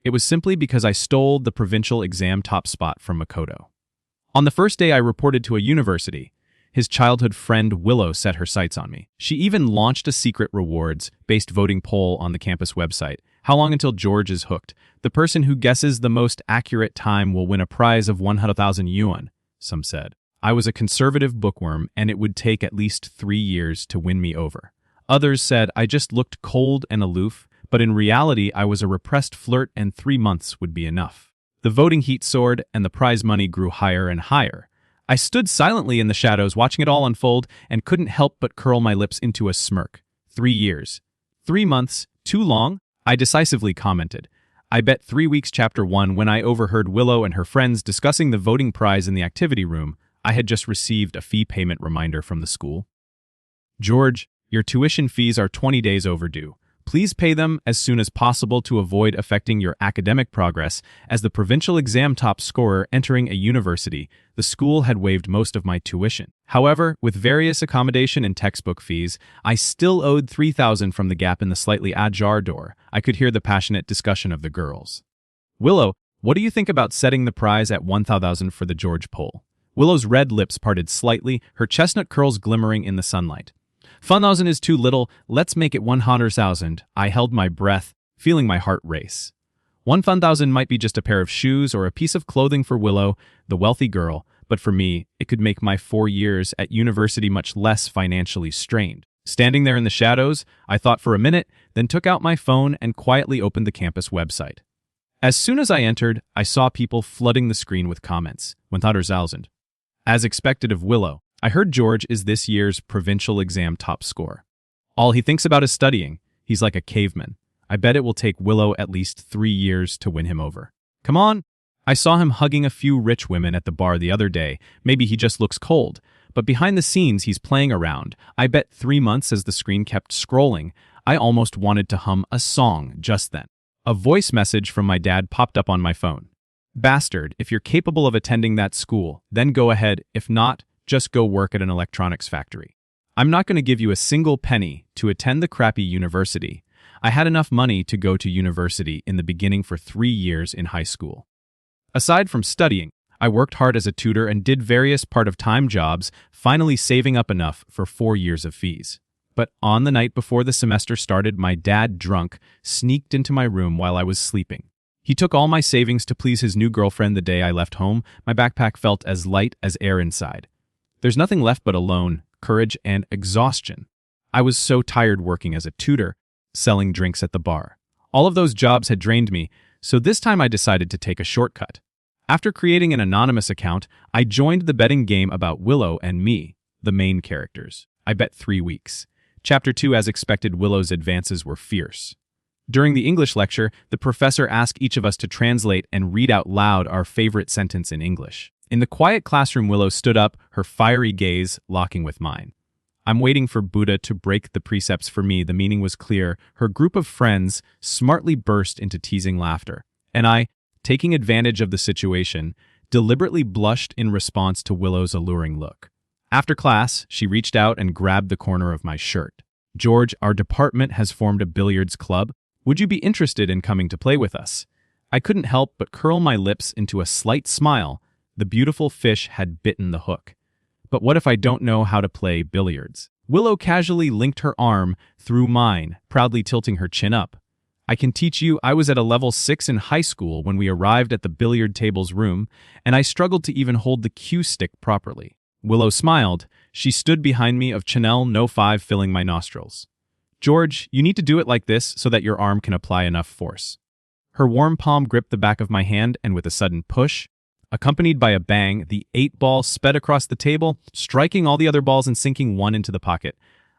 It was simply because I stole the provincial exam top spot from Makoto. On the first day I reported to a university, his childhood friend Willow set her sights on me. She even launched a secret rewards-based voting poll on the campus website. How long until George is hooked? The person who guesses the most accurate time will win a prize of 100,000 yuan, some said. I was a conservative bookworm, and it would take at least 3 years to win me over. Others said I just looked cold and aloof, but in reality I was a repressed flirt and 3 months would be enough. The voting heat soared, and the prize money grew higher and higher. I stood silently in the shadows watching it all unfold and couldn't help but curl my lips into a smirk. 3 years. 3 months. Too long? I decisively commented. I bet 3 weeks chapter 1 when I overheard Willow and her friends discussing the voting prize in the activity room. I had just received a fee payment reminder from the school. George, your tuition fees are 20 days overdue. Please pay them as soon as possible to avoid affecting your academic progress. As the provincial exam top scorer entering a university, the school had waived most of my tuition. However, with various accommodation and textbook fees, I still owed 3,000 from the gap in the slightly ajar door. I could hear the passionate discussion of the girls. Willow, what do you think about setting the prize at 1,000 for the George poll? Willow's red lips parted slightly, her chestnut curls glimmering in the sunlight. 1,000 is too little, let's make it 100,000. I held my breath, feeling my heart race. 1,000 might be just a pair of shoes or a piece of clothing for Willow, the wealthy girl, but for me, it could make my 4 years at university much less financially strained. Standing there in the shadows, I thought for a minute, then took out my phone and quietly opened the campus website. As soon as I entered, I saw people flooding the screen with comments. 100,000. As expected of Willow, I heard George is this year's provincial exam top scorer. All he thinks about is studying. He's like a caveman. I bet it will take Willow at least 3 years to win him over. Come on! I saw him hugging a few rich women at the bar the other day. Maybe he just looks cold. But behind the scenes, he's playing around. I bet 3 months as the screen kept scrolling. I almost wanted to hum a song just then. A voice message from my dad popped up on my phone. Bastard, if you're capable of attending that school, then go ahead. If not, just go work at an electronics factory. I'm not going to give you a single penny to attend the crappy university. I had enough money to go to university in the beginning for 3 years in high school. Aside from studying, I worked hard as a tutor and did various part-of-time jobs, finally saving up enough for 4 years of fees. But on the night before the semester started, my dad, drunk, sneaked into my room while I was sleeping. He took all my savings to please his new girlfriend the day I left home. My backpack felt as light as air inside. There's nothing left but alone, courage, and exhaustion. I was so tired working as a tutor, selling drinks at the bar. All of those jobs had drained me, so this time I decided to take a shortcut. After creating an anonymous account, I joined the betting game about Willow and me, the main characters. I bet 3 weeks. Chapter 2, as expected, Willow's advances were fierce. During the English lecture, the professor asked each of us to translate and read out loud our favorite sentence in English. In the quiet classroom, Willow stood up, her fiery gaze locking with mine. I'm waiting for Buddha to break the precepts for me. The meaning was clear. Her group of friends smartly burst into teasing laughter. And I, taking advantage of the situation, deliberately blushed in response to Willow's alluring look. After class, she reached out and grabbed the corner of my shirt. George, our department has formed a billiards club. Would you be interested in coming to play with us? I couldn't help but curl my lips into a slight smile. The beautiful fish had bitten the hook. But what if I don't know how to play billiards? Willow casually linked her arm through mine, proudly tilting her chin up. I can teach you. I was at a level 6 in high school when we arrived at the billiard table's room, and I struggled to even hold the cue stick properly. Willow smiled. She stood behind me of Chanel No. 5 filling my nostrils. George, you need to do it like this so that your arm can apply enough force. Her warm palm gripped the back of my hand, and with a sudden push, accompanied by a bang, the 8-ball sped across the table, striking all the other balls and sinking one into the pocket.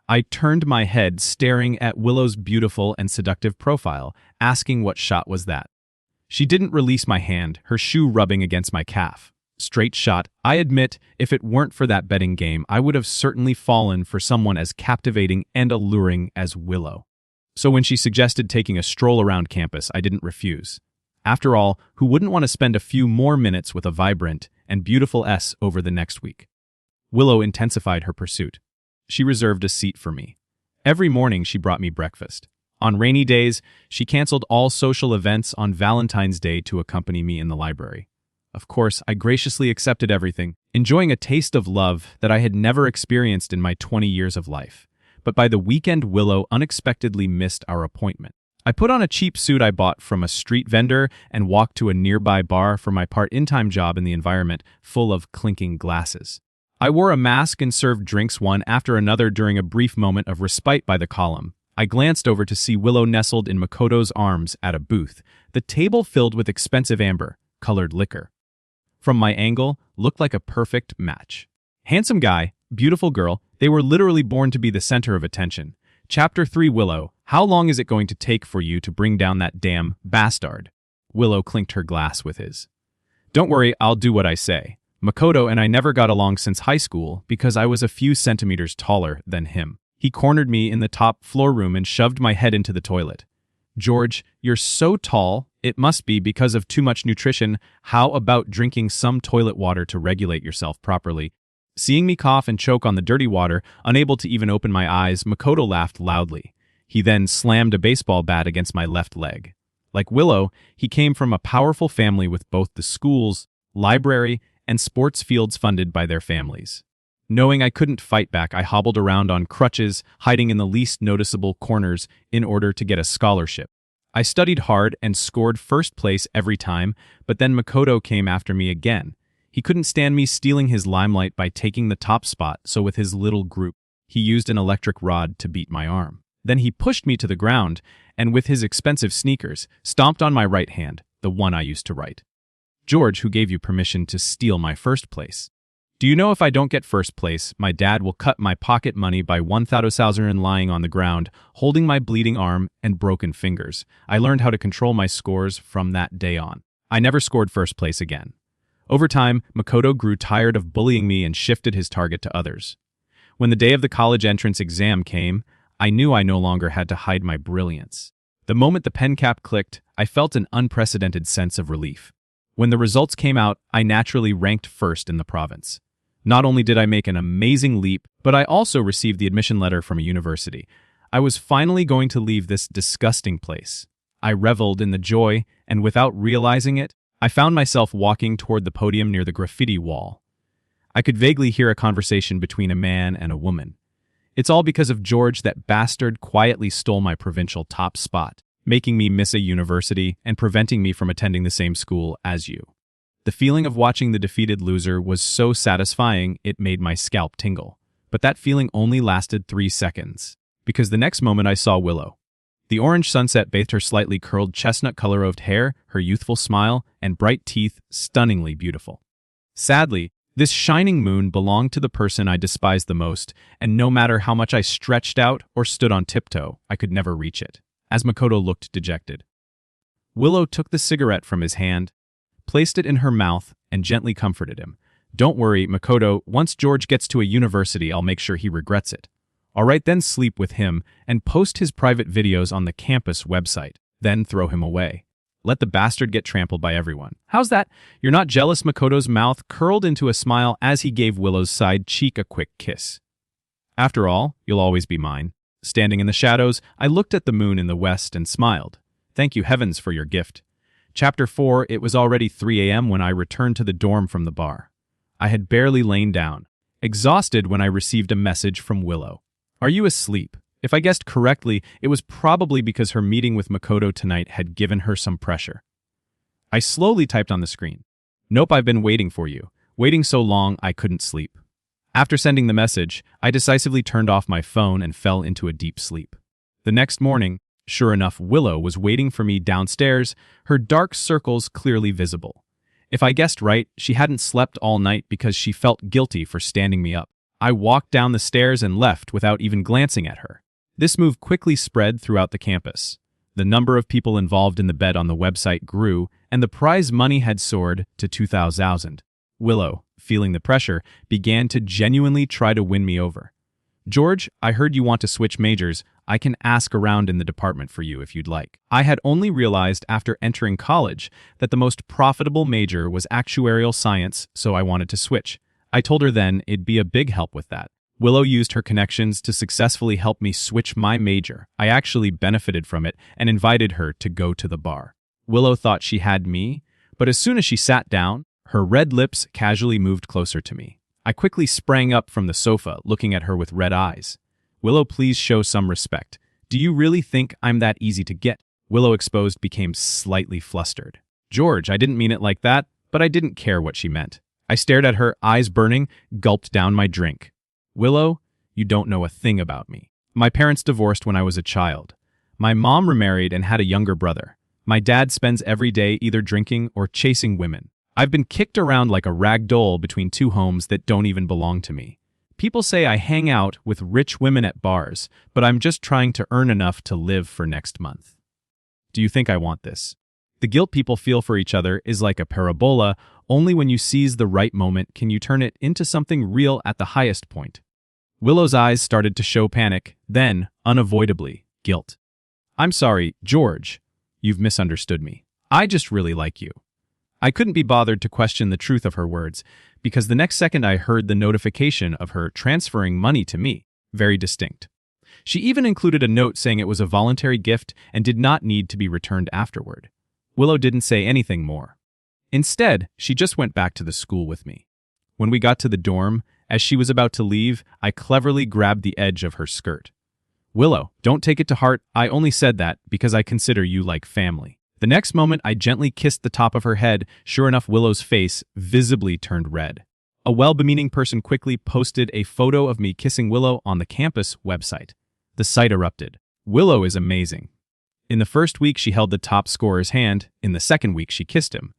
I turned my head, staring at Willow's beautiful and seductive profile, asking what shot was that. She didn't release my hand, her shoe rubbing against my calf. Straight shot. I admit, if it weren't for that betting game, I would have certainly fallen for someone as captivating and alluring as Willow. So when she suggested taking a stroll around campus, I didn't refuse. After all, who wouldn't want to spend a few more minutes with a vibrant and beautiful S over the next week? Willow intensified her pursuit. She reserved a seat for me. Every morning she brought me breakfast. On rainy days, she canceled all social events on Valentine's Day to accompany me in the library. Of course, I graciously accepted everything, enjoying a taste of love that I had never experienced in my 20 years of life. But by the weekend, Willow unexpectedly missed our appointment. I put on a cheap suit I bought from a street vendor and walked to a nearby bar for my part-in-time job in the environment full of clinking glasses. I wore a mask and served drinks one after another during a brief moment of respite by the column. I glanced over to see Willow nestled in Makoto's arms at a booth, the table filled with expensive amber-colored liquor. From my angle, looked like a perfect match. Handsome guy, beautiful girl, they were literally born to be the center of attention. Chapter 3 Willow, how long is it going to take for you to bring down that damn bastard? Willow clinked her glass with his. Don't worry, I'll do what I say. Makoto and I never got along since high school because I was a few centimeters taller than him. He cornered me in the top floor room and shoved my head into the toilet. George, you're so tall, it must be because of too much nutrition. How about drinking some toilet water to regulate yourself properly? Seeing me cough and choke on the dirty water, unable to even open my eyes, Makoto laughed loudly. He then slammed a baseball bat against my left leg. Like Willow, he came from a powerful family with both the schools, library, and sports fields funded by their families. Knowing I couldn't fight back, I hobbled around on crutches, hiding in the least noticeable corners in order to get a scholarship. I studied hard and scored first place every time, but then Makoto came after me again. He couldn't stand me stealing his limelight by taking the top spot, so with his little group, he used an electric rod to beat my arm. Then he pushed me to the ground, and with his expensive sneakers, stomped on my right hand, the one I used to write. George, who gave you permission to steal my first place? Do you know if I don't get first place, my dad will cut my pocket money by 1,000 lying on the ground, holding my bleeding arm and broken fingers. I learned how to control my scores from that day on. I never scored first place again. Over time, Makoto grew tired of bullying me and shifted his target to others. When the day of the college entrance exam came, I knew I no longer had to hide my brilliance. The moment the pen cap clicked, I felt an unprecedented sense of relief. When the results came out, I naturally ranked first in the province. Not only did I make an amazing leap, but I also received the admission letter from a university. I was finally going to leave this disgusting place. I reveled in the joy, and without realizing it, I found myself walking toward the podium near the graffiti wall. I could vaguely hear a conversation between a man and a woman. It's all because of George. That bastard quietly stole my provincial top spot, making me miss a university and preventing me from attending the same school as you. The feeling of watching the defeated loser was so satisfying it made my scalp tingle. But that feeling only lasted 3 seconds, because the next moment I saw Willow. The orange sunset bathed her slightly curled chestnut-colored hair, her youthful smile, and bright teeth, stunningly beautiful. Sadly, this shining moon belonged to the person I despised the most, and no matter how much I stretched out or stood on tiptoe, I could never reach it. As Makoto looked dejected, Willow took the cigarette from his hand, placed it in her mouth, and gently comforted him. Don't worry, Makoto, once George gets to a university, I'll make sure he regrets it. All right, then sleep with him and post his private videos on the campus website, then throw him away. Let the bastard get trampled by everyone. How's that? You're not jealous? Makoto's mouth curled into a smile as he gave Willow's side cheek a quick kiss. After all, you'll always be mine. Standing in the shadows, I looked at the moon in the west and smiled. Thank you heavens for your gift. Chapter 4. It was already 3 a.m. when I returned to the dorm from the bar. I had barely lain down, exhausted, when I received a message from Willow. Are you asleep? If I guessed correctly, it was probably because her meeting with Makoto tonight had given her some pressure. I slowly typed on the screen. Nope, I've been waiting for you. Waiting so long I couldn't sleep. After sending the message, I decisively turned off my phone and fell into a deep sleep. The next morning, sure enough, Willow was waiting for me downstairs, her dark circles clearly visible. If I guessed right, she hadn't slept all night because she felt guilty for standing me up. I walked down the stairs and left without even glancing at her. This move quickly spread throughout the campus. The number of people involved in the bet on the website grew, and the prize money had soared to 2,000. Willow, feeling the pressure, began to genuinely try to win me over. George, I heard you want to switch majors. I can ask around in the department for you if you'd like. I had only realized after entering college that the most profitable major was actuarial science, so I wanted to switch. I told her then it'd be a big help with that. Willow used her connections to successfully help me switch my major. I actually benefited from it and invited her to go to the bar. Willow thought she had me, but as soon as she sat down, her red lips casually moved closer to me. I quickly sprang up from the sofa, looking at her with red eyes. Willow, please show some respect. Do you really think I'm that easy to get? Willow, exposed, became slightly flustered. George, I didn't mean it like that, but I didn't care what she meant. I stared at her, eyes burning, gulped down my drink. Willow, you don't know a thing about me. My parents divorced when I was a child. My mom remarried and had a younger brother. My dad spends every day either drinking or chasing women. I've been kicked around like a rag doll between two homes that don't even belong to me. People say I hang out with rich women at bars, but I'm just trying to earn enough to live for next month. Do you think I want this? The guilt people feel for each other is like a parabola. Only when you seize the right moment can you turn it into something real at the highest point. Willow's eyes started to show panic, then, unavoidably, guilt. I'm sorry, George. You've misunderstood me. I just really like you. I couldn't be bothered to question the truth of her words, because the next second I heard the notification of her transferring money to me, very distinct. She even included a note saying it was a voluntary gift and did not need to be returned afterward. Willow didn't say anything more. Instead, she just went back to the school with me. When we got to the dorm, as she was about to leave, I cleverly grabbed the edge of her skirt. Willow, don't take it to heart. I only said that because I consider you like family. The next moment, I gently kissed the top of her head. Sure enough, Willow's face visibly turned red. A well-meaning person quickly posted a photo of me kissing Willow on the campus website. The site erupted. Willow is amazing. In the first week, she held the top scorer's hand. In the second week, she kissed him.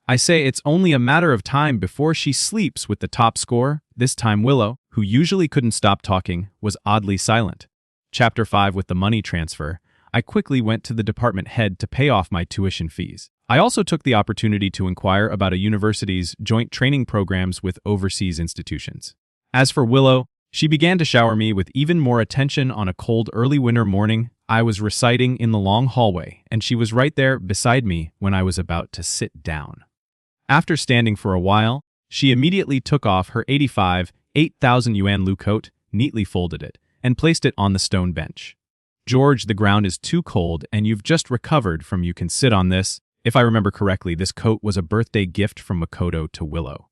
I say it's only a matter of time before she sleeps with the top scorer. This time Willow, who usually couldn't stop talking, was oddly silent. Chapter 5. With the money transfer, I quickly went to the department head to pay off my tuition fees. I also took the opportunity to inquire about a university's joint training programs with overseas institutions. As for Willow, she began to shower me with even more attention on a cold early winter morning. I was reciting in the long hallway, and she was right there beside me when I was about to sit down. After standing for a while, she immediately took off her 8,000 yuan Lu coat, neatly folded it, and placed it on the stone bench. George, the ground is too cold, and you've just recovered from. You can sit on this. If I remember correctly, this coat was a birthday gift from Makoto to Willow.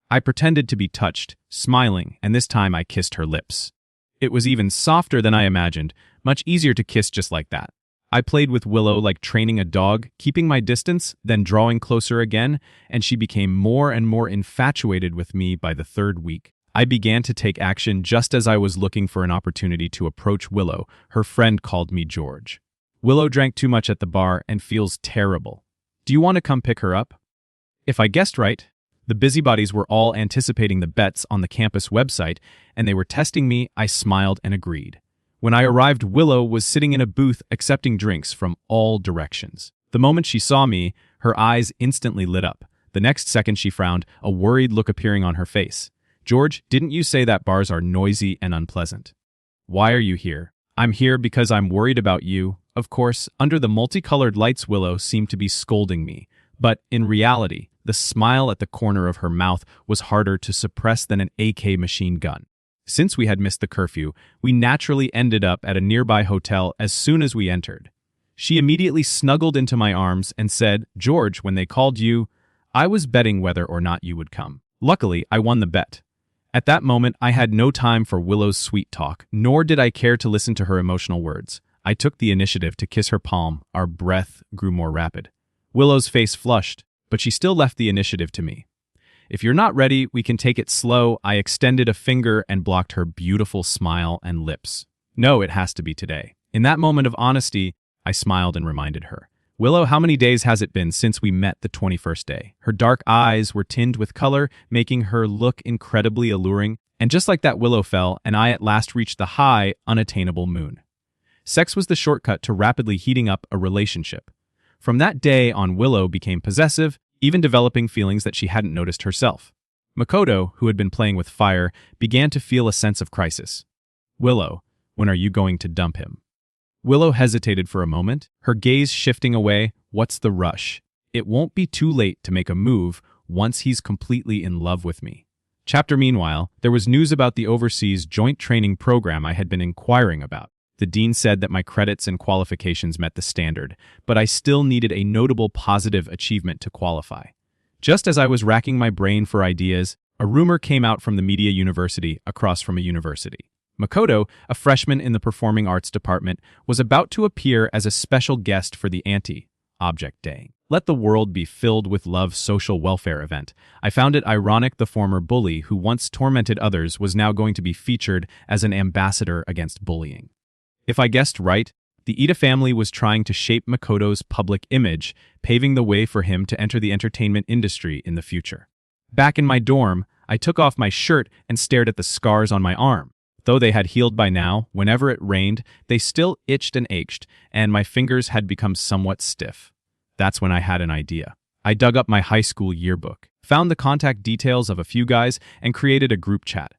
I pretended to be touched, smiling, and this time I kissed her lips. It was even softer than I imagined, much easier to kiss just like that. I played with Willow like training a dog, keeping my distance, then drawing closer again, and she became more and more infatuated with me by the third week. I began to take action just as I was looking for an opportunity to approach Willow. Her friend called me George. Willow drank too much at the bar and feels terrible. Do you want to come pick her up? If I guessed right, the busybodies were all anticipating the bets on the campus website, and they were testing me. I smiled and agreed. When I arrived, Willow was sitting in a booth accepting drinks from all directions. The moment she saw me, her eyes instantly lit up. The next second she frowned, a worried look appearing on her face. George, didn't you say that bars are noisy and unpleasant? Why are you here? I'm here because I'm worried about you. Of course, under the multicolored lights, Willow seemed to be scolding me. But in reality, the smile at the corner of her mouth was harder to suppress than an AK machine gun. Since we had missed the curfew, we naturally ended up at a nearby hotel as soon as we entered. She immediately snuggled into my arms and said, George, when they called you, I was betting whether or not you would come. Luckily, I won the bet. At that moment, I had no time for Willow's sweet talk, nor did I care to listen to her emotional words. I took the initiative to kiss her palm. Our breath grew more rapid. Willow's face flushed, but she still left the initiative to me. If you're not ready, we can take it slow. I extended a finger and blocked her beautiful smile and lips. No, it has to be today. In that moment of honesty, I smiled and reminded her. Willow, how many days has it been since we met the 21st day? Her dark eyes were tinged with color, making her look incredibly alluring. And just like that, Willow fell, and I at last reached the high, unattainable moon. Sex was the shortcut to rapidly heating up a relationship. From that day on, Willow became possessive, even developing feelings that she hadn't noticed herself. Makoto, who had been playing with fire, began to feel a sense of crisis. Willow, when are you going to dump him? Willow hesitated for a moment, her gaze shifting away. What's the rush? It won't be too late to make a move once he's completely in love with me. Meanwhile, there was news about the overseas joint training program I had been inquiring about. The dean said that my credits and qualifications met the standard, but I still needed a notable positive achievement to qualify. Just as I was racking my brain for ideas, a rumor came out from the media university across from a university. Makoto, a freshman in the performing arts department, was about to appear as a special guest for the Anti-Object Day. Let the World Be Filled with Love social welfare event. I found it ironic the former bully who once tormented others was now going to be featured as an ambassador against bullying. If I guessed right, the Ida family was trying to shape Makoto's public image, paving the way for him to enter the entertainment industry in the future. Back in my dorm, I took off my shirt and stared at the scars on my arm. Though they had healed by now, whenever it rained, they still itched and ached, and my fingers had become somewhat stiff. That's when I had an idea. I dug up my high school yearbook, found the contact details of a few guys, and created a group chat.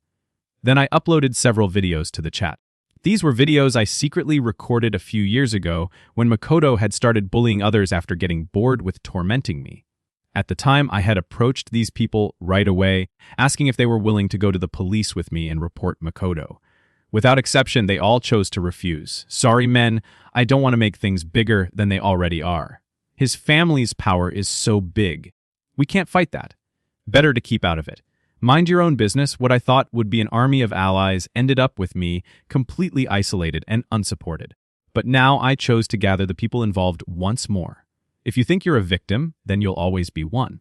Then I uploaded several videos to the chat. These were videos I secretly recorded a few years ago when Makoto had started bullying others after getting bored with tormenting me. At the time, I had approached these people right away, asking if they were willing to go to the police with me and report Makoto. Without exception, they all chose to refuse. Sorry, men, I don't want to make things bigger than they already are. His family's power is so big. We can't fight that. Better to keep out of it. Mind your own business. What I thought would be an army of allies ended up with me, completely isolated and unsupported. But now I chose to gather the people involved once more. If you think you're a victim, then you'll always be one.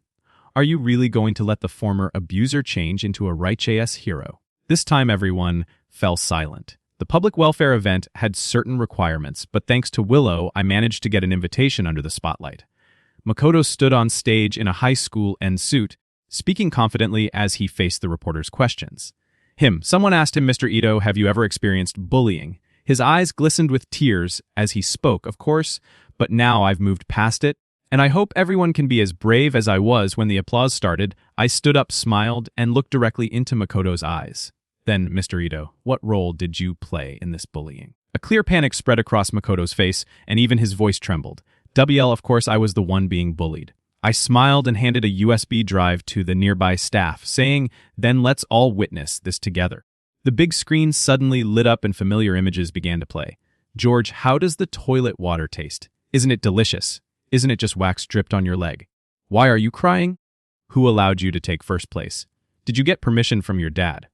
Are you really going to let the former abuser change into a righteous hero? This time everyone fell silent. The public welfare event had certain requirements, but thanks to Willow, I managed to get an invitation under the spotlight. Makoto stood on stage in a high school end suit, speaking confidently as he faced the reporter's questions. Someone asked him, Mr. Ito, have you ever experienced bullying? His eyes glistened with tears as he spoke, of course, but now I've moved past it, and I hope everyone can be as brave as I was when the applause started. I stood up, smiled, and looked directly into Makoto's eyes. Then, Mr. Ito, what role did you play in this bullying? A clear panic spread across Makoto's face, and even his voice trembled. Of course, I was the one being bullied. I smiled and handed a USB drive to the nearby staff, saying, then let's all witness this together. The big screen suddenly lit up and familiar images began to play. George, how does the toilet water taste? Isn't it delicious? Isn't it just wax dripped on your leg? Why are you crying? Who allowed you to take first place? Did you get permission from your dad?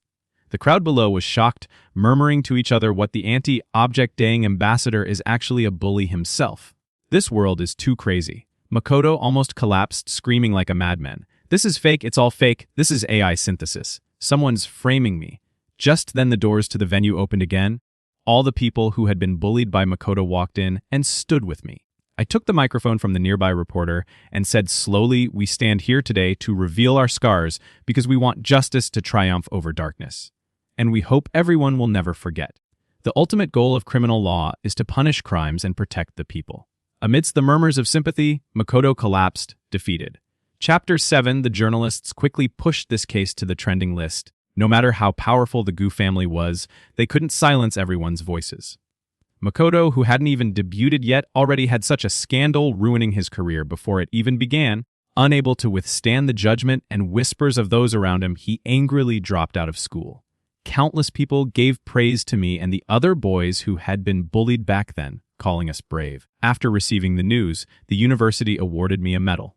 The crowd below was shocked, murmuring to each other what the Anti-Object Day ambassador is actually a bully himself. This world is too crazy. Makoto almost collapsed, screaming like a madman. This is fake, it's all fake, this is AI synthesis. Someone's framing me. Just then the doors to the venue opened again. All the people who had been bullied by Makoto walked in and stood with me. I took the microphone from the nearby reporter and said slowly, we stand here today to reveal our scars because we want justice to triumph over darkness. And we hope everyone will never forget. The ultimate goal of criminal law is to punish crimes and protect the people. Amidst the murmurs of sympathy, Makoto collapsed, defeated. Chapter 7, the journalists quickly pushed this case to the trending list. No matter how powerful the Gu family was, they couldn't silence everyone's voices. Makoto, who hadn't even debuted yet, already had such a scandal ruining his career before it even began. Unable to withstand the judgment and whispers of those around him, he angrily dropped out of school. Countless people gave praise to me and the other boys who had been bullied back then, calling us brave. After receiving the news, the university awarded me a medal.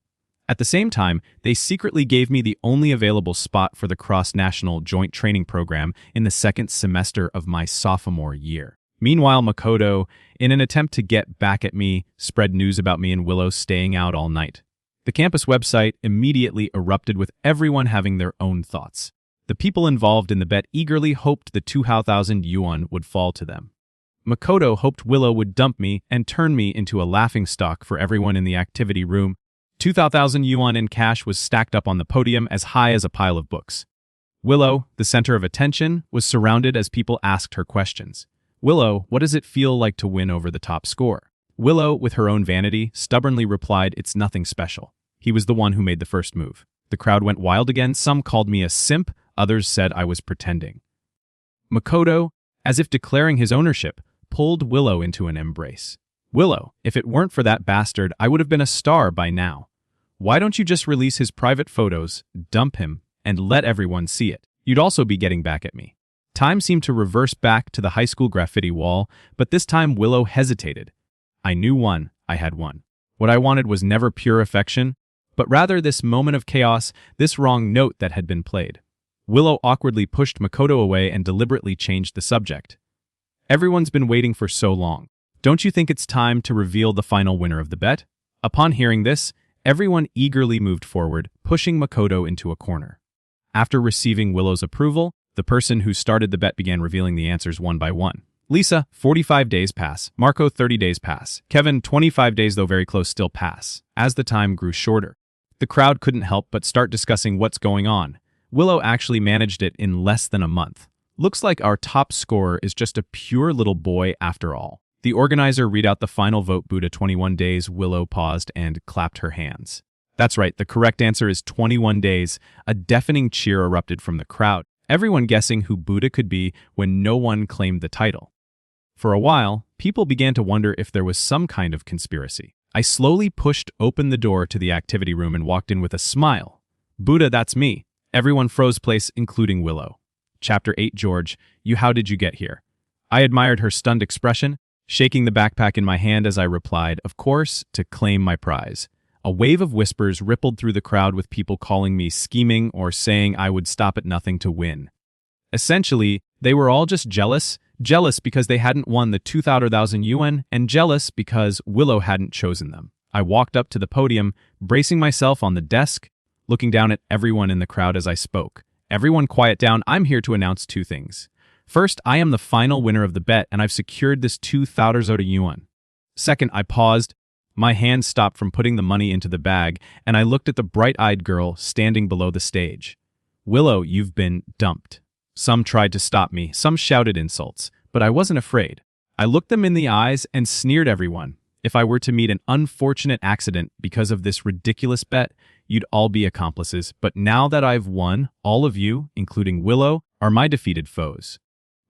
At the same time, they secretly gave me the only available spot for the cross-national joint training program in the second semester of my sophomore year. Meanwhile, Makoto, in an attempt to get back at me, spread news about me and Willow staying out all night. The campus website immediately erupted with everyone having their own thoughts. The people involved in the bet eagerly hoped the 2,000 yuan would fall to them. Makoto hoped Willow would dump me and turn me into a laughingstock for everyone in the activity room. 2,000 yuan in cash was stacked up on the podium as high as a pile of books. Willow, the center of attention, was surrounded as people asked her questions. Willow, what does it feel like to win over the top score? Willow, with her own vanity, stubbornly replied, it's nothing special. He was the one who made the first move. The crowd went wild again. Some called me a simp, others said I was pretending. Makoto, as if declaring his ownership, pulled Willow into an embrace. Willow, if it weren't for that bastard, I would have been a star by now. Why don't you just release his private photos, dump him, and let everyone see it. You'd also be getting back at me. Time seemed to reverse back to the high school graffiti wall, but this time Willow hesitated. I knew I had won. What I wanted was never pure affection, but rather this moment of chaos, this wrong note that had been played. Willow awkwardly pushed Makoto away and deliberately changed the subject. Everyone's been waiting for so long. Don't you think it's time to reveal the final winner of the bet? Upon hearing this, everyone eagerly moved forward, pushing Makoto into a corner. After receiving Willow's approval, the person who started the bet began revealing the answers one by one. Lisa, 45 days pass. Marco, 30 days pass. Kevin, 25 days though very close still pass. As the time grew shorter, the crowd couldn't help but start discussing what's going on. Willow actually managed it in less than a month. Looks like our top scorer is just a pure little boy after all. The organizer read out the final vote. Buddha 21 days. Willow paused and clapped her hands. That's right, the correct answer is 21 days. A deafening cheer erupted from the crowd, everyone guessing who Buddha could be when no one claimed the title. For a while, people began to wonder if there was some kind of conspiracy. I slowly pushed open the door to the activity room and walked in with a smile. Buddha, that's me. Everyone froze place, including Willow. Chapter 8. George, how did you get here? I admired her stunned expression, shaking the backpack in my hand as I replied, of course, to claim my prize. A wave of whispers rippled through the crowd with people calling me scheming or saying I would stop at nothing to win. Essentially, they were all just jealous because they hadn't won the 2,000 yuan, and jealous because Willow hadn't chosen them. I walked up to the podium, bracing myself on the desk, looking down at everyone in the crowd as I spoke. Everyone quiet down, I'm here to announce two things. First, I am the final winner of the bet, and I've secured this 2,000 yuan. Second, I paused. My hand stopped from putting the money into the bag, and I looked at the bright-eyed girl standing below the stage. Willow, you've been dumped. Some tried to stop me, some shouted insults, but I wasn't afraid. I looked them in the eyes and sneered everyone. If I were to meet an unfortunate accident because of this ridiculous bet, you'd all be accomplices, but now that I've won, all of you, including Willow, are my defeated foes.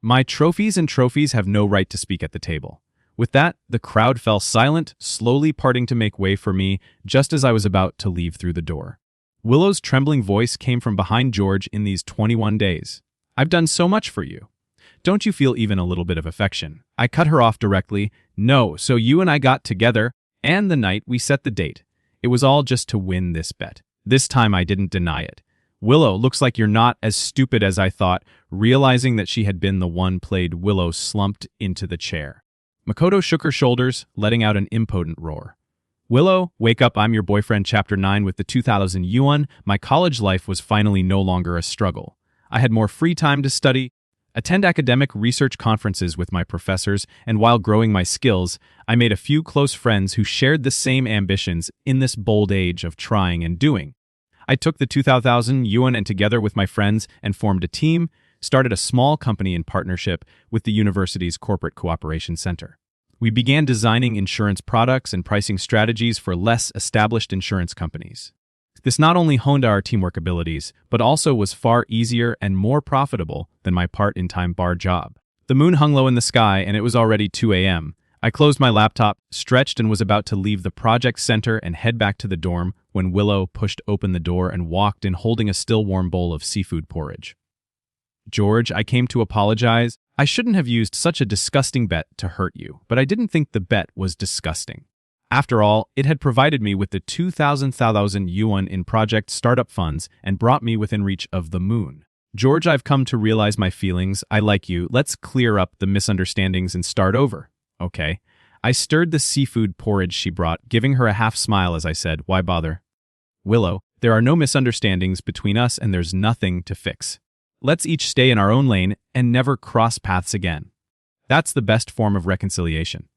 My trophies have no right to speak at the table. With that, the crowd fell silent, slowly parting to make way for me just as I was about to leave through the door. Willow's trembling voice came from behind George in these 21 days. I've done so much for you. Don't you feel even a little bit of affection? I cut her off directly. No, so you and I got together, and the night we set the date. It was all just to win this bet. This time I didn't deny it. Willow, looks like you're not as stupid as I thought. Realizing that she had been the one played, Willow slumped into the chair. Makoto shook her shoulders, letting out an impotent roar. Willow, wake up, I'm your boyfriend. Chapter 9. With the 2,000 yuan, my college life was finally no longer a struggle. I had more free time to study, attend academic research conferences with my professors, and while growing my skills, I made a few close friends who shared the same ambitions in this bold age of trying and doing. I took the 2,000 yuan and together with my friends and formed a team, started a small company in partnership with the university's Corporate Cooperation Center. We began designing insurance products and pricing strategies for less established insurance companies. This not only honed our teamwork abilities, but also was far easier and more profitable than my part-time bar job. The moon hung low in the sky, and it was already 2 a.m. I closed my laptop, stretched, and was about to leave the project center and head back to the dorm when Willow pushed open the door and walked in holding a still warm bowl of seafood porridge. George, I came to apologize. I shouldn't have used such a disgusting bet to hurt you, but I didn't think the bet was disgusting. After all, it had provided me with the 2,000 yuan in project startup funds and brought me within reach of the moon. George, I've come to realize my feelings. I like you. Let's clear up the misunderstandings and start over. Okay. I stirred the seafood porridge she brought, giving her a half smile as I said, why bother? Willow, there are no misunderstandings between us and there's nothing to fix. Let's each stay in our own lane and never cross paths again. That's the best form of reconciliation.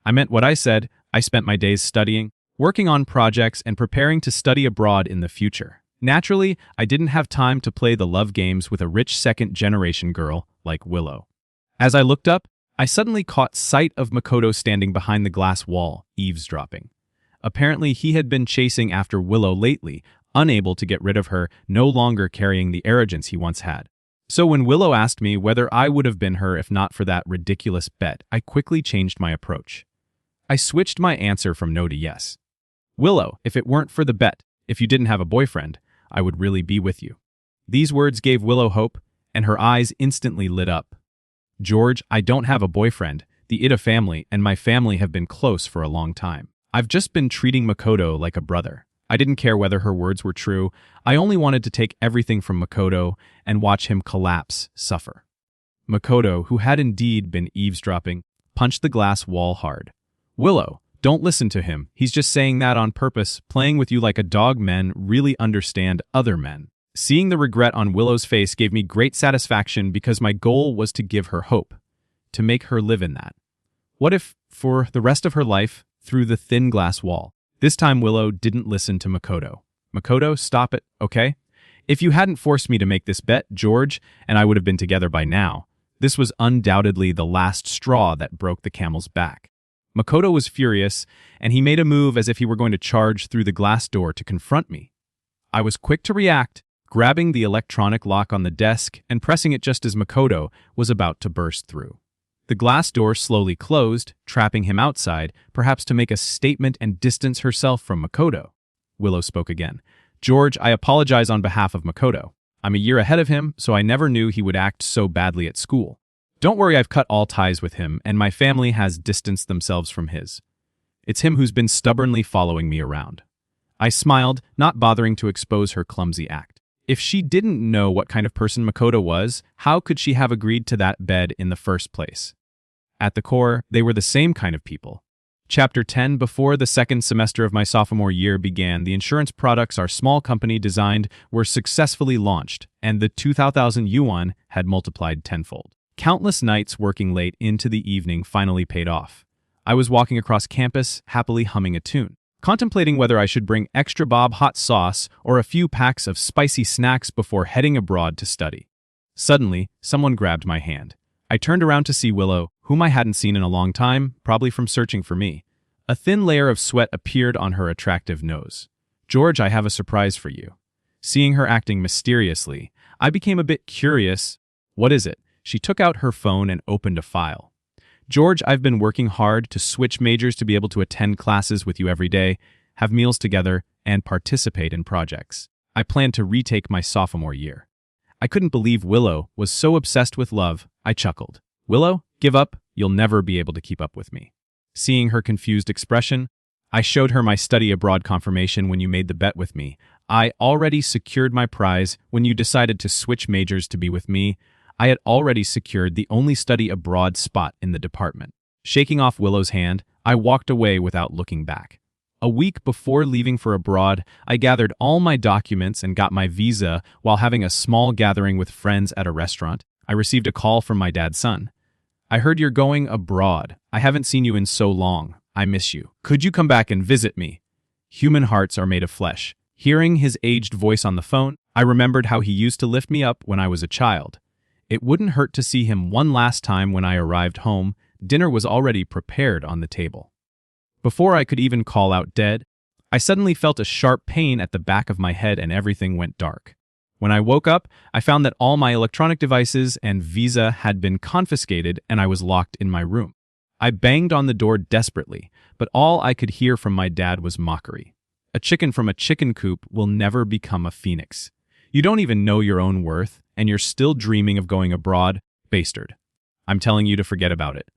I meant what I said. I spent my days studying, working on projects, and preparing to study abroad in the future. Naturally, I didn't have time to play the love games with a rich second-generation girl like Willow. As I looked up, I suddenly caught sight of Makoto standing behind the glass wall, eavesdropping. Apparently, he had been chasing after Willow lately, unable to get rid of her, no longer carrying the arrogance he once had. So when Willow asked me whether I would have been her if not for that ridiculous bet, I quickly changed my approach. I switched my answer from no to yes. Willow, if it weren't for the bet, if you didn't have a boyfriend, I would really be with you. These words gave Willow hope, and her eyes instantly lit up. George, I don't have a boyfriend. The Ida family and my family have been close for a long time. I've just been treating Makoto like a brother. I didn't care whether her words were true. I only wanted to take everything from Makoto and watch him collapse, suffer. Makoto, who had indeed been eavesdropping, punched the glass wall hard. Willow, don't listen to him. He's just saying that on purpose, playing with you like a dog. Men really understand other men. Seeing the regret on Willow's face gave me great satisfaction because my goal was to give her hope, to make her live in that. What if, for the rest of her life, through the thin glass wall? This time Willow didn't listen to Makoto. Makoto, stop it, okay? If you hadn't forced me to make this bet, George and I would have been together by now. This was undoubtedly the last straw that broke the camel's back. Makoto was furious, and he made a move as if he were going to charge through the glass door to confront me. I was quick to react, grabbing the electronic lock on the desk and pressing it just as Makoto was about to burst through. The glass door slowly closed, trapping him outside, perhaps to make a statement and distance herself from Makoto. Willow spoke again. George, I apologize on behalf of Makoto. I'm a year ahead of him, so I never knew he would act so badly at school. Don't worry, I've cut all ties with him, and my family has distanced themselves from his. It's him who's been stubbornly following me around. I smiled, not bothering to expose her clumsy act. If she didn't know what kind of person Makoto was, how could she have agreed to that bed in the first place? At the core, they were the same kind of people. Chapter 10. Before the second semester of my sophomore year began, the insurance products our small company designed were successfully launched, and the 2,000 yuan had multiplied tenfold. Countless nights working late into the evening finally paid off. I was walking across campus, happily humming a tune, contemplating whether I should bring extra Bob hot sauce or a few packs of spicy snacks before heading abroad to study. Suddenly, someone grabbed my hand. I turned around to see Willow, whom I hadn't seen in a long time, probably from searching for me. A thin layer of sweat appeared on her attractive nose. George, I have a surprise for you. Seeing her acting mysteriously, I became a bit curious. What is it? She took out her phone and opened a file. George, I've been working hard to switch majors to be able to attend classes with you every day, have meals together, and participate in projects. I plan to retake my sophomore year. I couldn't believe Willow was so obsessed with love. I chuckled. Willow, give up. You'll never be able to keep up with me. Seeing her confused expression, I showed her my study abroad confirmation when you made the bet with me. I already secured my prize when you decided to switch majors to be with me. I had already secured the only study abroad spot in the department. Shaking off Willow's hand, I walked away without looking back. A week before leaving for abroad, I gathered all my documents and got my visa while having a small gathering with friends at a restaurant. I received a call from my dad's son. I heard you're going abroad. I haven't seen you in so long. I miss you. Could you come back and visit me? Human hearts are made of flesh. Hearing his aged voice on the phone, I remembered how he used to lift me up when I was a child. It wouldn't hurt to see him one last time when I arrived home. Dinner was already prepared on the table. Before I could even call out dead, I suddenly felt a sharp pain at the back of my head and everything went dark. When I woke up, I found that all my electronic devices and visa had been confiscated and I was locked in my room. I banged on the door desperately, but all I could hear from my dad was mockery. A chicken from a chicken coop will never become a phoenix. You don't even know your own worth, and you're still dreaming of going abroad, bastard. I'm telling you to forget about it.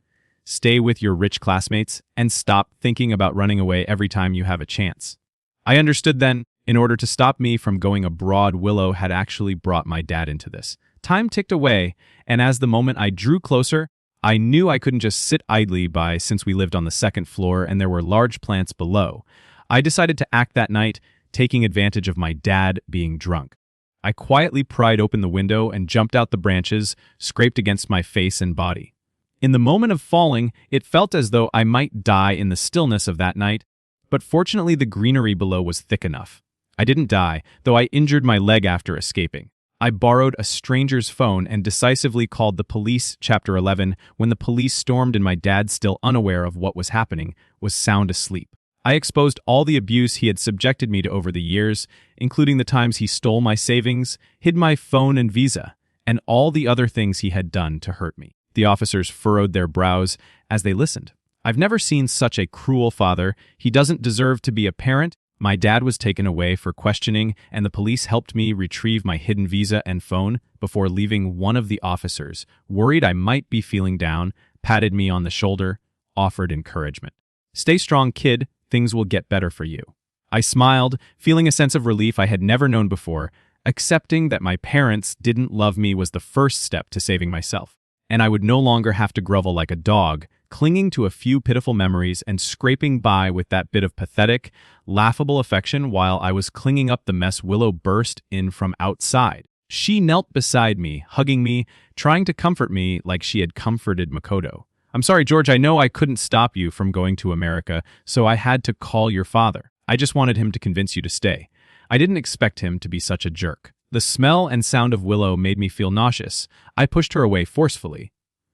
Stay with your rich classmates and stop thinking about running away every time you have a chance. I understood then, in order to stop me from going abroad, Willow had actually brought my dad into this. Time ticked away, and as the moment I drew closer, I knew I couldn't just sit idly by since we lived on the second floor and there were large plants below. I decided to act that night, taking advantage of my dad being drunk. I quietly pried open the window and jumped out the branches, scraped against my face and body. In the moment of falling, it felt as though I might die in the stillness of that night, but fortunately the greenery below was thick enough. I didn't die, though I injured my leg after escaping. I borrowed a stranger's phone and decisively called the police. Chapter 11. When the police stormed and my dad, still unaware of what was happening, was sound asleep. I exposed all the abuse he had subjected me to over the years, including the times he stole my savings, hid my phone and visa, and all the other things he had done to hurt me. The officers furrowed their brows as they listened. I've never seen such a cruel father. He doesn't deserve to be a parent. My dad was taken away for questioning, and the police helped me retrieve my hidden visa and phone before leaving. One of the officers, worried I might be feeling down, patted me on the shoulder, offered encouragement. "Stay strong, kid. Things will get better for you." I smiled, feeling a sense of relief I had never known before. Accepting that my parents didn't love me was the first step to saving myself, and I would no longer have to grovel like a dog, clinging to a few pitiful memories and scraping by with that bit of pathetic, laughable affection. While I was cleaning up the mess, Willow burst in from outside. She knelt beside me, hugging me, trying to comfort me like she had comforted Makoto. "I'm sorry, George, I know I couldn't stop you from going to America, so I had to call your father. I just wanted him to convince you to stay. I didn't expect him to be such a jerk." The smell and sound of Willow made me feel nauseous. I pushed her away forcefully.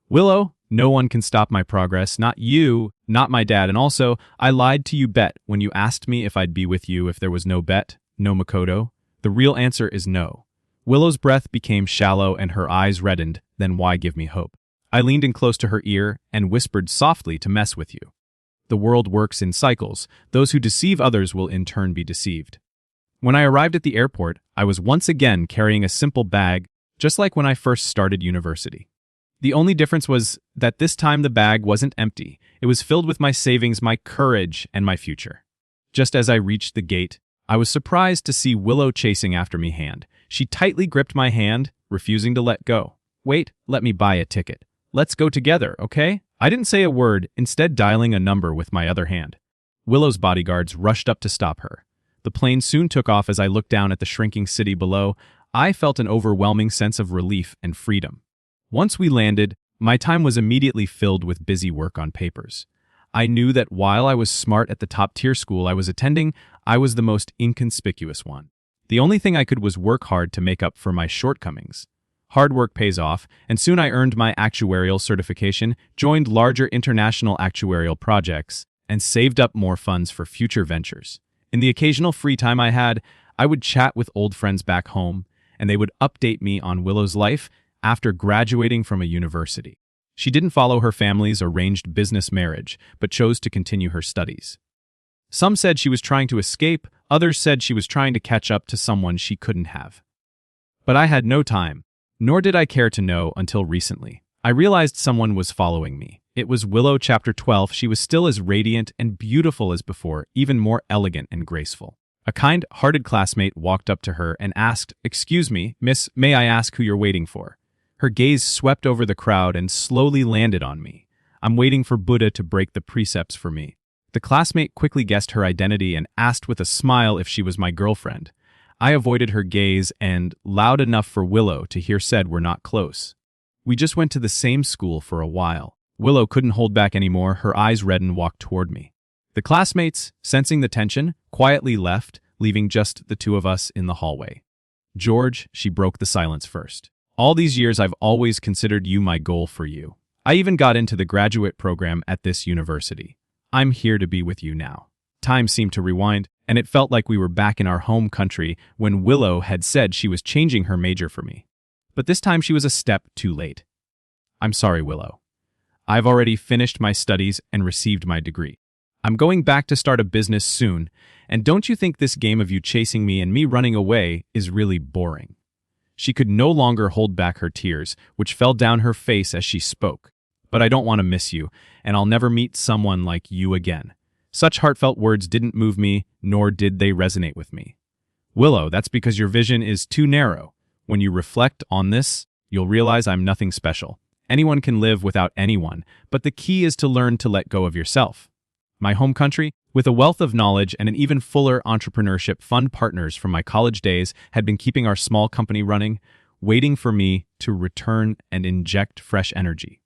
"Willow, no one can stop my progress, not you, not my dad, and also, I lied to you, Bet, when you asked me if I'd be with you if there was no Bet, no Makoto. The real answer is no." Willow's breath became shallow and her eyes reddened. "Then why give me hope?" I leaned in close to her ear and whispered softly, "To mess with you. The world works in cycles. Those who deceive others will in turn be deceived." When I arrived at the airport, I was once again carrying a simple bag, just like when I first started university. The only difference was that this time the bag wasn't empty. It was filled with my savings, my courage, and my future. Just as I reached the gate, I was surprised to see Willow chasing after me hand. She tightly gripped my hand, refusing to let go. "Wait, let me buy a ticket. Let's go together, okay?" I didn't say a word, instead dialing a number with my other hand. Willow's bodyguards rushed up to stop her. The plane soon took off. As I looked down at the shrinking city below, I felt an overwhelming sense of relief and freedom. Once we landed, my time was immediately filled with busy work on papers. I knew that while I was smart at the top-tier school I was attending, I was the most inconspicuous one. The only thing I could was work hard to make up for my shortcomings. Hard work pays off, and soon I earned my actuarial certification, joined larger international actuarial projects, and saved up more funds for future ventures. In the occasional free time I had, I would chat with old friends back home, and they would update me on Willow's life after graduating from a university. She didn't follow her family's arranged business marriage, but chose to continue her studies. Some said she was trying to escape, others said she was trying to catch up to someone she couldn't have. But I had no time, nor did I care to know until recently. I realized someone was following me. It was Willow. Chapter 12. She was still as radiant and beautiful as before, even more elegant and graceful. A kind-hearted classmate walked up to her and asked, "Excuse me, miss, may I ask who you're waiting for?" Her gaze swept over the crowd and slowly landed on me. "I'm waiting for Buddha to break the precepts for me." The classmate quickly guessed her identity and asked with a smile if she was my girlfriend. I avoided her gaze and, loud enough for Willow to hear, said, "We're not close. We just went to the same school for a while." Willow couldn't hold back anymore. Her eyes reddened and walked toward me. The classmates, sensing the tension, quietly left, leaving just the two of us in the hallway. "George," she broke the silence first. "All these years I've always considered you my goal for you. I even got into the graduate program at this university. I'm here to be with you now." Time seemed to rewind, and it felt like we were back in our home country when Willow had said she was changing her major for me. But this time she was a step too late. "I'm sorry, Willow. I've already finished my studies and received my degree. I'm going back to start a business soon, and don't you think this game of you chasing me and me running away is really boring?" She could no longer hold back her tears, which fell down her face as she spoke. "But I don't want to miss you, and I'll never meet someone like you again." Such heartfelt words didn't move me, nor did they resonate with me. "Willow, that's because your vision is too narrow. When you reflect on this, you'll realize I'm nothing special. Anyone can live without anyone, but the key is to learn to let go of yourself." My home country, with a wealth of knowledge and an even fuller entrepreneurship fund, partners from my college days had been keeping our small company running, waiting for me to return and inject fresh energy.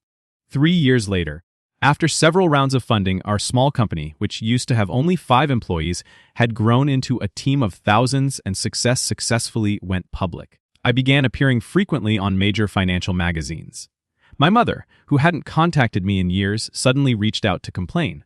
3 years later, after several rounds of funding, our small company, which used to have only 5 employees, had grown into a team of thousands and successfully went public. I began appearing frequently on major financial magazines. My mother, who hadn't contacted me in years, suddenly reached out to complain.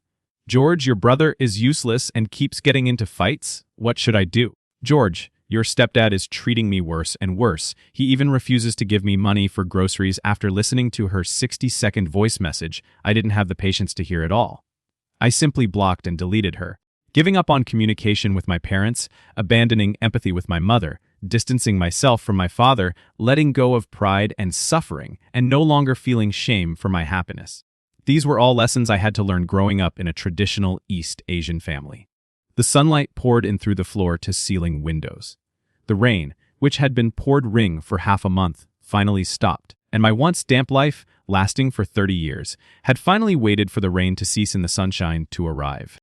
"George, your brother is useless and keeps getting into fights. What should I do? George, your stepdad is treating me worse and worse. He even refuses to give me money for groceries." After listening to her 60-second voice message, I didn't have the patience to hear it all. I simply blocked and deleted her. Giving up on communication with my parents, abandoning empathy with my mother, distancing myself from my father, letting go of pride and suffering, and no longer feeling shame for my happiness. These were all lessons I had to learn growing up in a traditional East Asian family. The sunlight poured in through the floor-to-ceiling windows. The rain, which had been pouring for half a month, finally stopped, and my once damp life, lasting for 30 years, had finally waited for the rain to cease and the sunshine to arrive.